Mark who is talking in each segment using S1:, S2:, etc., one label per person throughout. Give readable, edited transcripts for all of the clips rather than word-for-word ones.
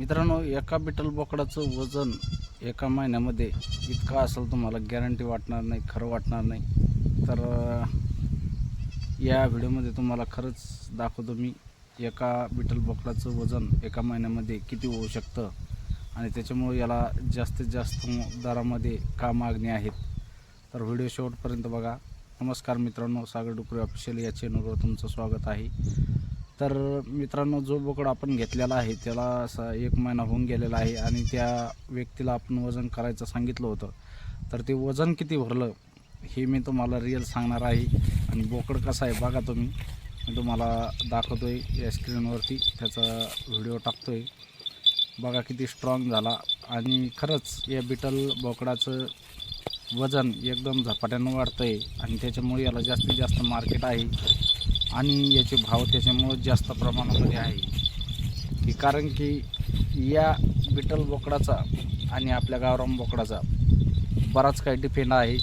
S1: मित्रांनो, एका बिटल बोकडाचं वजन एका महिन्यामध्ये इतकं असेल तुम्हाला गॅरंटी वाटणार नाही, खरं वाटणार नाही. तर या व्हिडिओमध्ये तुम्हाला खरंच दाखवतो मी एका बिटल बोकडाचं वजन एका महिन्यामध्ये किती होऊ शकतं आणि त्याच्यामुळे याला जास्तीत जास्त दरामध्ये का मागणी आहेत. तर व्हिडिओ शेवटपर्यंत बघा. नमस्कार मित्रांनो, सागर डुकरे ऑफिशियल या चॅनलवर तुमचं स्वागत आहे. तर मित्रांनो, जो बोकड आपण घेतलेला आहे त्याला असा 1 महिना होऊन गेलेला आहे आणि त्या व्यक्तीला आपण वजन करायचं सांगितलं होतं. तर ते वजन किती भरलं हे मी तुम्हाला रिअल सांगणार आहे. आणि बोकड कसा आहे बघा तुम्ही, मी तुम्हाला दाखवतो आहे या स्क्रीनवरती, त्याचा व्हिडिओ टाकतो आहे. बघा किती स्ट्रॉंग झाला आणि खरंच या बिटल बोकडाचं वजन एकदम झपाट्यानं वाढतं आहे आणि त्याच्यामुळे याला जास्तीत जास्त मार्केट आहे आणि याचे भाव त्याच्यामुळे जास्त प्रमाणामध्ये आहे. की कारण की या बिटल बोकडाचा आणि आपल्या गावरान बोकडाचा बराच काही डिफेंड आहे.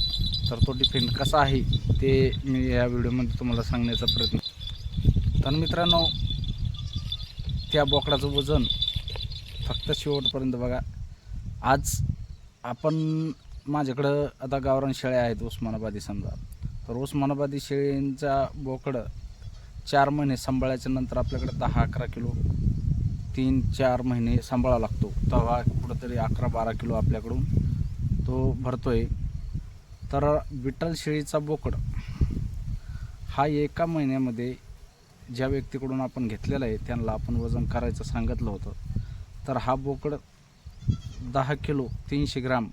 S1: तर तो डिफेंड कसा आहे ते मी या व्हिडिओमध्ये तुम्हाला सांगण्याचा प्रयत्न. तर मित्रांनो, त्या बोकडाचं वजन फक्त शेवटपर्यंत बघा. आज आपण माझ्याकडं आता गावरान शेळ्या आहेत उस्मानाबादी समजा. तर उस्मानाबादी शेळींचा बोकड 4 महिने सांभाळायच्या नंतर आपल्याकडे 10-11 किलो 3-4 महिने सांभाळावा लागतो, तेव्हा कुठंतरी 11-12 किलो आपल्याकडून तो भरतो आहे. तर बिटल शेळीचा बोकड हा एका महिन्यामध्ये ज्या व्यक्तीकडून आपण घेतलेला आहे त्यांना आपण वजन करायचं सांगितलं होतं. तर हा बोकड 10 किलो 300 ग्राम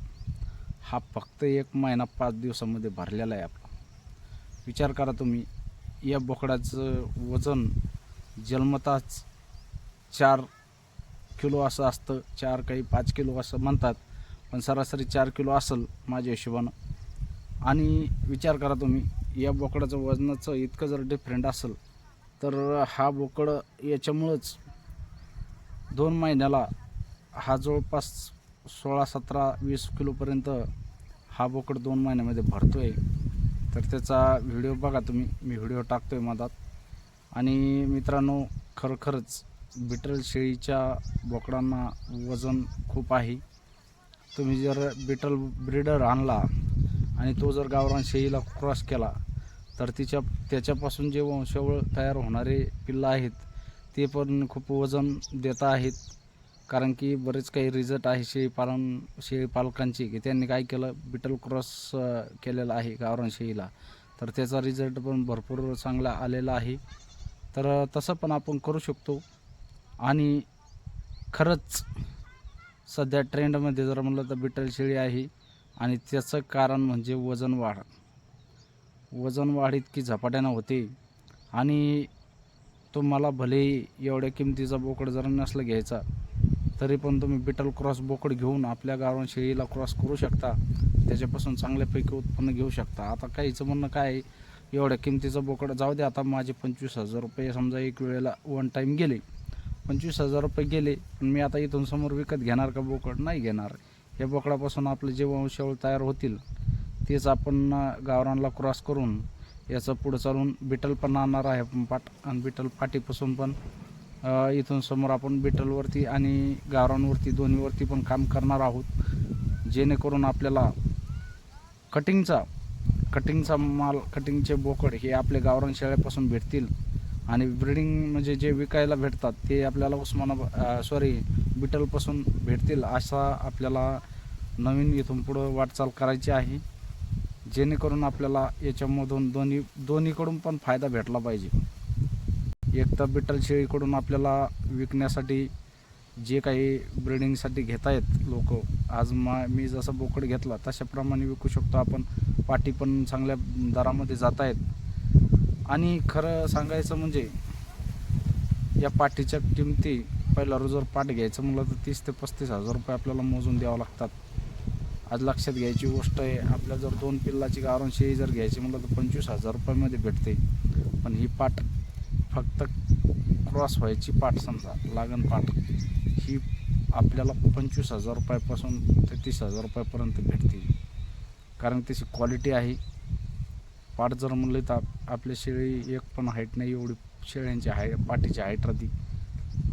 S1: हा फक्त 1 महिना 5 दिवसामध्ये भरलेला आहे आपला. विचार करा तुम्ही, या बोकडाचं वजन जन्मताच 4 किलो असं असतं, 4 काही 5 किलो असं म्हणतात, पण सरासरी 4 किलो असेल माझ्या हिशोबानं. आणि विचार करा तुम्ही, या बोकडाचं वजनाचं इतकं जर डिफरंट असेल तर हा बोकड याच्यामुळंच 2 महिन्याला हा जवळपास 16-17-20 किलोपर्यंत हा बोकड 2 महिन्यामध्ये भरतो आहे. तर त्याचा व्हिडिओ बघा तुम्ही, मी व्हिडिओ टाकतो आहे मधात. आणि मित्रांनो, खरोखरच बिटल शेळीच्या बोकडांना वजन खूप आहे. तुम्ही जर बिटल ब्रीडर आणला आणि तो जर गावरान शेळीला क्रॉस केला तर त्याच्यापासून जे वंशावळ तयार होणारे पिल्लं आहेत ते पण खूप वजन देत आहेत. कारण की बरेच काही रिझल्ट आहे शेळीपालकांची की त्यांनी काय केलं, बिटल क्रॉस केलेला आहे गावरान शेळीला, तर त्याचा रिझल्ट पण भरपूर चांगला आलेला आहे. तर तसं पण आपण करू शकतो. आणि खरंच सध्या ट्रेंडमध्ये जर म्हणलं तर बिटल शेळी आहे आणि त्याचं कारण म्हणजे वजन वाढ इतकी झपाट्यानं होते. आणि तुम्हाला भलेही एवढ्या किमतीचा बोकड जर नसलं घ्यायचा तरी पण तुम्ही बिटल क्रॉस बोकड घेऊन आपल्या गावरान शेळीला क्रॉस करू शकता, त्याच्यापासून चांगल्यापैकी उत्पन्न घेऊ शकता. आता काहीचं म्हणणं काय आहे, एवढ्या किमतीचं बोकड जाऊ दे, आता माझे 25,000 रुपये समजा एक वेळेला वन टाईम गेले, 25,000 रुपये गेले, पण मी आता इथून समोर विकत घेणार का बोकड? नाही घेणार. या बोकडापासून आपले जे वंशावळ तयार होतील तेच आपण गावरानला क्रॉस करून याचं पुढं चालून बिटल पण आणणार आहे आपण पाट, आणि बिटल पाटीपासून पण इथून समोर आपण बिटलवरती आणि गावरानवरती दोन्हीवरती पण काम करणार आहोत, जेणेकरून आपल्याला कटिंगचा माल, कटिंगचे बोकड हे आपले गावरान शेळ्यापासून भेटतील. आणि ब्रीडिंग म्हणजे जे विकायला भेटतात ते आपल्याला बिटलपासून भेटतील, असा आपल्याला नवीन इथून पुढं वाटचाल करायची आहे, जेणेकरून आपल्याला याच्यामधून दोन्हीकडून पण फायदा भेटला पाहिजे. एक तर बिटल शेळीकडून आपल्याला विकण्यासाठी जे काही ब्रीडिंगसाठी घेत आहेत लोक, आज मी जसं बोकड घेतला तशाप्रमाणे विकू शकतो आपण. पाटी पण चांगल्या दरामध्ये जात आहेत. आणि खरं सांगायचं म्हणजे या पाटीच्या किमती, पहिला जर पाट घ्यायचं म्हणलं तर 30,000 ते 35,000 रुपये आपल्याला मोजून द्यावं लागतात. आज लक्षात घ्यायची गोष्ट आहे, आपल्या जर 2 पिल्लाची गावरान शेळी जर घ्यायची म्हणलं तर 25,000 रुपयामध्ये भेटते. पण ही पाट फक्त क्रॉस व्हायची पाट समजा, लागण पाट, ही आपल्याला 25,000 रुपयापासून ते 30,000 रुपयापर्यंत भेटते. कारण त्याची क्वालिटी आहे. पाट जर म्हणलं तर आपली शेळी एक पण हाईट नाही एवढी शेळ्यांची पाटीची हाईट राहते.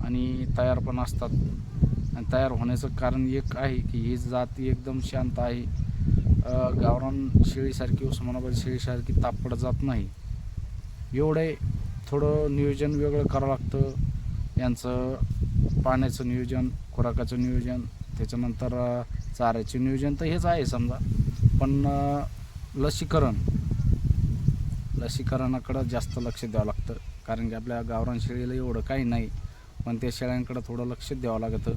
S1: आणि तयार पण असतात. आणि तयार होण्याचं कारण एक आहे की ही जात एकदम शांत आहे. गावरान शेळीसारखी, उस्मानाबादी शेळीसारखी तापड जात नाही. एवढे थोडं नियोजन वेगळं करावं लागतं. यांचं पाण्याचं नियोजन, खुराकाचं नियोजन, त्याच्यानंतर चाऱ्याचे नियोजन तर हेच आहे समजा. पण लसीकरणाकडं जास्त लक्ष द्यावं लागतं. कारण की आपल्या गावरान शेळीला एवढं काही नाही, पण त्या शेळ्यांकडं थोडं लक्ष द्यावं लागतं.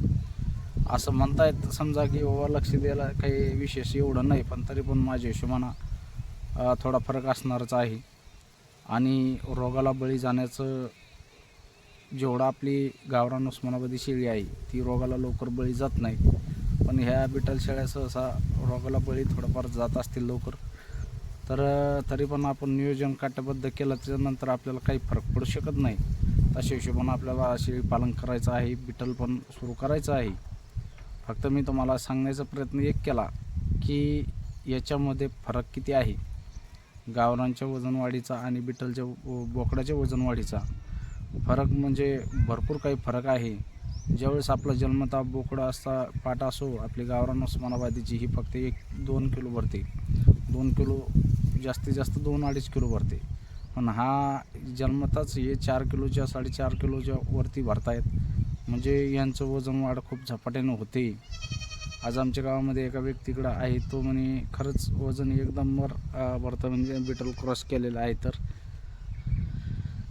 S1: असं म्हणता येत समजा की बाबा लक्ष द्यायला काही विशेष एवढं नाही, पण तरी पण माझ्या हिशोबानं थोडा फरक असणारच आहे. आणि रोगाला बळी जाण्याचं जेवढं आपली गावरान उस्मानाबादी शेळी आहे ती रोगाला लवकर बळी जात नाही, पण ह्या बिटल शेळ्या सहसा रोगाला बळी थोडंफार जात असतील लवकर. तर तरी पण आपण नियोजन काटबद्ध केलं त्याच्यानंतर आपल्याला काही फरक पडू शकत नाही. तशा हिशोबानं आपल्याला शेळी पालन करायचं आहे, बिटल पण सुरू करायचं आहे. फक्त मी तुम्हाला सांगण्याचा प्रयत्न एक केला की याच्यामध्ये फरक किती आहे, गावरानच्या वजनवाढीचा आणि बिटलच्या बोकडाच्या वजनवाढीचा फरक म्हणजे भरपूर काही फरक आहे. ज्यावेळेस आपला जन्मता बोकडा असता पाटा असो, आपली गावरान उस्मानाबादीची ही फक्त 1-2 किलो भरते. 2 किलो जास्तीत जास्त 2-2.5 किलो भरते. पण हा जन्मताच हे 4 किलोच्या 4.5 किलोच्या वरती भरतायत. म्हणजे यांचं वजन वाढ खूप झपाट्यानं होते. आज आमच्या गावामध्ये एका व्यक्तीकडं आहे, तो म्हणे खरंच वजन एकदम भरतं, म्हणजे बिटल क्रॉस केलेलं आहे.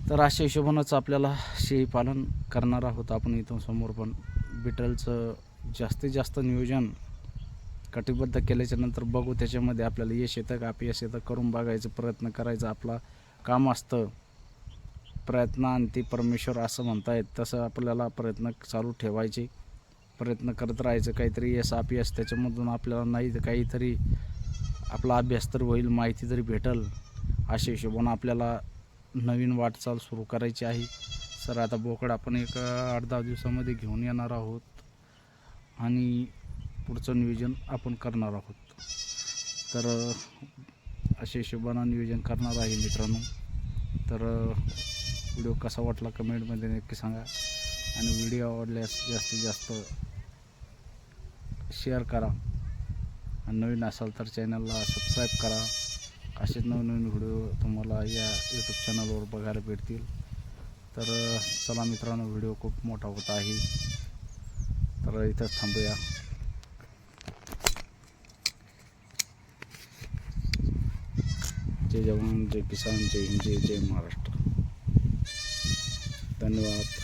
S1: तर अशा हिशोबानंच आपल्याला शेळीपालन करणार आहोत आपण इथून समोर. पण बिटलचं जास्तीत जास्त नियोजन कटिबद्ध केल्याच्यानंतर बघू त्याच्यामध्ये आपल्याला यश येतं का अपयश येतं, करून बघायचं, प्रयत्न करायचं आपलं काम असतं. प्रयत्नांती परमेश्वर असं म्हणतायत, तसं आपल्याला प्रयत्न चालू ठेवायचे, प्रयत्न करत राहायचं. काहीतरी यश अपयश त्याच्यामधून आपल्याला नाही तर काहीतरी आपला अभ्यास तर होईल, माहिती तरी भेटल. अशा हिशोबानं आपल्याला नवीन वाटचाल सुरू करायची आहे. सर आता बोकड आपण एक 8-10 दिवसामध्ये घेऊन येणार आहोत आणि पुढचं नियोजन आपण करणार आहोत. तर अशा हिशोबानं नियोजन करणार आहे मित्रांनो. तर व्हिडिओ कसा वाटला कमेंटमध्ये नक्की सांगा, आणि व्हिडिओ आवडल्यास जास्तीत जास्त शेअर करा, आणि नवीन असाल तर चॅनलला सबस्क्राईब करा. असेच नवनवीन व्हिडिओ तुम्हाला या यूट्यूब चॅनलवर बघायला भेटतील. तर चला मित्रांनो, व्हिडिओ खूप मोठा होत आहे, तर इथंच थांबूया. जय जवान, जय किसान, जय हिंद, जय महाराष्ट्र. धन्यवाद.